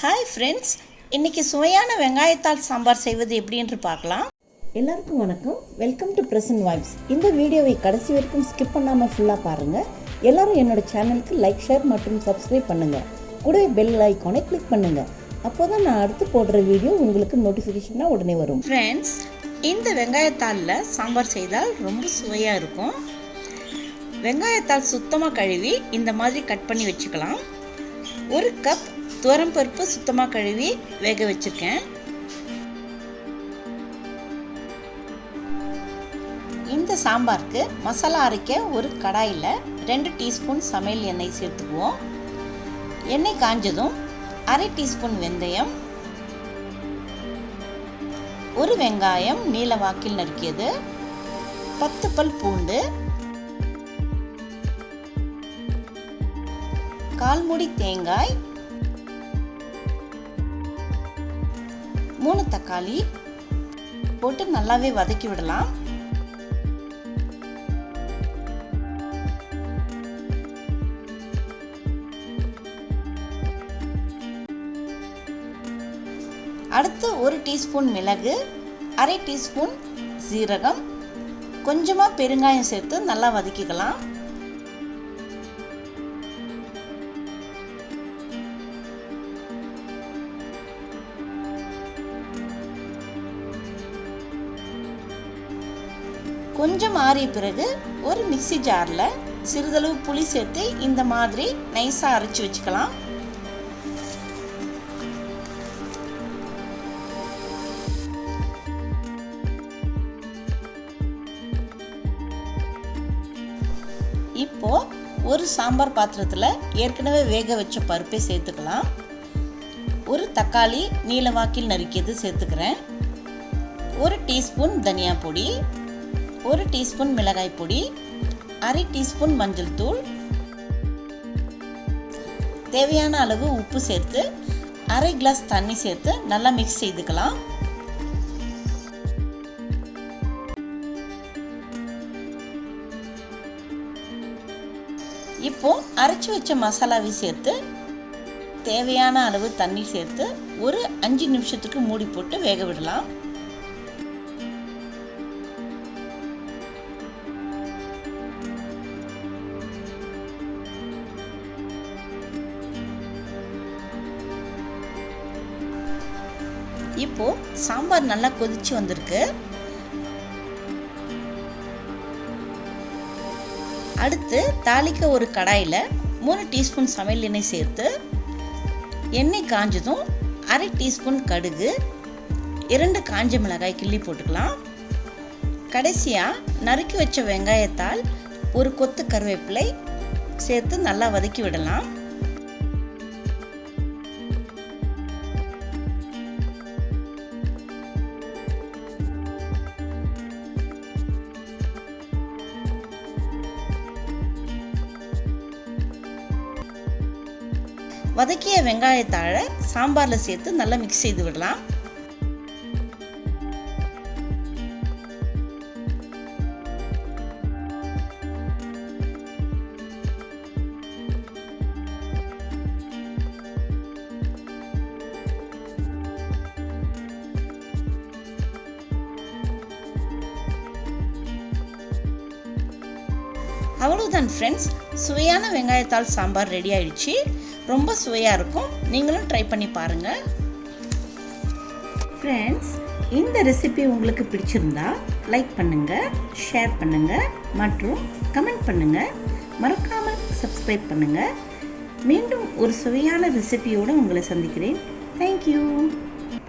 Hi friends, இன்றைக்கி சுவையான வெங்காயத்தால் சாம்பார் செய்வது எப்படின்னு பார்க்கலாம். எல்லாருக்கும் வணக்கம். Welcome to PrasanVibez. இந்த வீடியோவை கடைசி வரைக்கும் ஸ்கிப் பண்ணாமல் ஃபுல்லாக பாருங்கள். எல்லாரும் என்னோட சேனலுக்கு லைக், ஷேர் மற்றும் சப்ஸ்கிரைப் பண்ணுங்கள். கூடவே பெல் ஐக்கானை கிளிக் பண்ணுங்கள். அப்போ தான் நான் அடுத்து போடுற வீடியோ உங்களுக்கு நோட்டிஃபிகேஷனாக உடனே வரும். ஃப்ரெண்ட்ஸ், இந்த வெங்காயத்தாலில் சாம்பார் செய்தால் ரொம்ப சுவையாக இருக்கும். வெங்காயத்தால் சுத்தமாக கழுவி இந்த மாதிரி கட் பண்ணி வச்சுக்கலாம். ஒரு கப் துவரம் பருப்பு சுத்தமாக கழுவி வேக வச்சுருக்கேன். இந்த சாம்பாருக்கு மசாலா அரைக்க ஒரு கடாயில் 2 டீஸ்பூன் சமையல் எண்ணெய் சேர்த்துக்குவோம். எண்ணெய் காஞ்சதும் அரை டீஸ்பூன் வெந்தயம், ஒரு வெங்காயம் நீல வாக்கில் நறுக்கியது, 10 பல் பூண்டு, 1/4 மூடி தேங்காய், 3 தக்காளி போட்டு நல்லாவே வதக்கி விடலாம். அடுத்து 1 டீஸ்பூன் மிளகு, அரை டீஸ்பூன் சீரகம், கொஞ்சமாக பெருங்காயம் சேர்த்து நல்லா வதக்கிக்கலாம். கொஞ்சம் ஆறிய பிறகு ஒரு மிக்ஸி ஜாரில் சிறிதளவு புளி சேர்த்து இந்த மாதிரி நைஸாக அரைச்சி வச்சுக்கலாம். இப்போ ஒரு சாம்பார் பாத்திரத்தில் ஏற்கனவே வேக வச்ச பருப்பை சேர்த்துக்கலாம். ஒரு தக்காளி நீல வாக்கில் நறுக்கியது சேர்த்துக்கிறேன். 1 டீஸ்பூன் தனியா பொடி, 1 டீஸ்பூன் மிளகாய் பொடி, அரை டீஸ்பூன் மஞ்சள் தூள், தேவையான அளவு உப்பு சேர்த்து அரை கிளாஸ் தண்ணி சேர்த்து நல்லா மிக்ஸ் செய்துக்கலாம். இப்போ அரைச்சி வச்ச மசாலாவை சேர்த்து தேவையான அளவு தண்ணி சேர்த்து ஒரு 5 நிமிஷத்துக்கு மூடி போட்டு வேக விடலாம். இப்போ சாம்பார் நல்லா கொதிச்சு வந்திருக்கு. அடுத்து தாளிக்க ஒரு கடாயில் 3 டீஸ்பூன் சமையல் எண்ணெய் சேர்த்து எண்ணெய் காஞ்சதும் அரை டீஸ்பூன் கடுகு, 2 காஞ்ச மிளகாய் கிள்ளி போட்டுக்கலாம். கடைசியாக நறுக்கி வச்ச வெங்காயத்தால் ஒரு கொத்து கருவேப்பிலை சேர்த்து நல்லா வதக்கி விடலாம். வதக்கிய வெங்காயத்தாழை சாம்பாரில் சேர்த்து நல்லா மிக்ஸ் செய்து விடலாம். அவ்வளவுதான் ஃப்ரெண்ட்ஸ், சுவையான வெங்காயத்தால் சாம்பார் ரெடி ஆயிடுச்சு. ரொம்ப சுவையாக இருக்கும். நீங்களும் ட்ரை பண்ணி பாருங்கள். ஃப்ரெண்ட்ஸ், இந்த ரெசிபி உங்களுக்கு பிடிச்சிருந்தா லைக் பண்ணுங்கள், ஷேர் பண்ணுங்கள் மற்றும் கமெண்ட் பண்ணுங்கள். மறக்காமல் சப்ஸ்கிரைப் பண்ணுங்கள். மீண்டும் ஒரு சுவையான ரெசிபியோடு உங்களை சந்திக்கிறேன். தேங்க்யூ.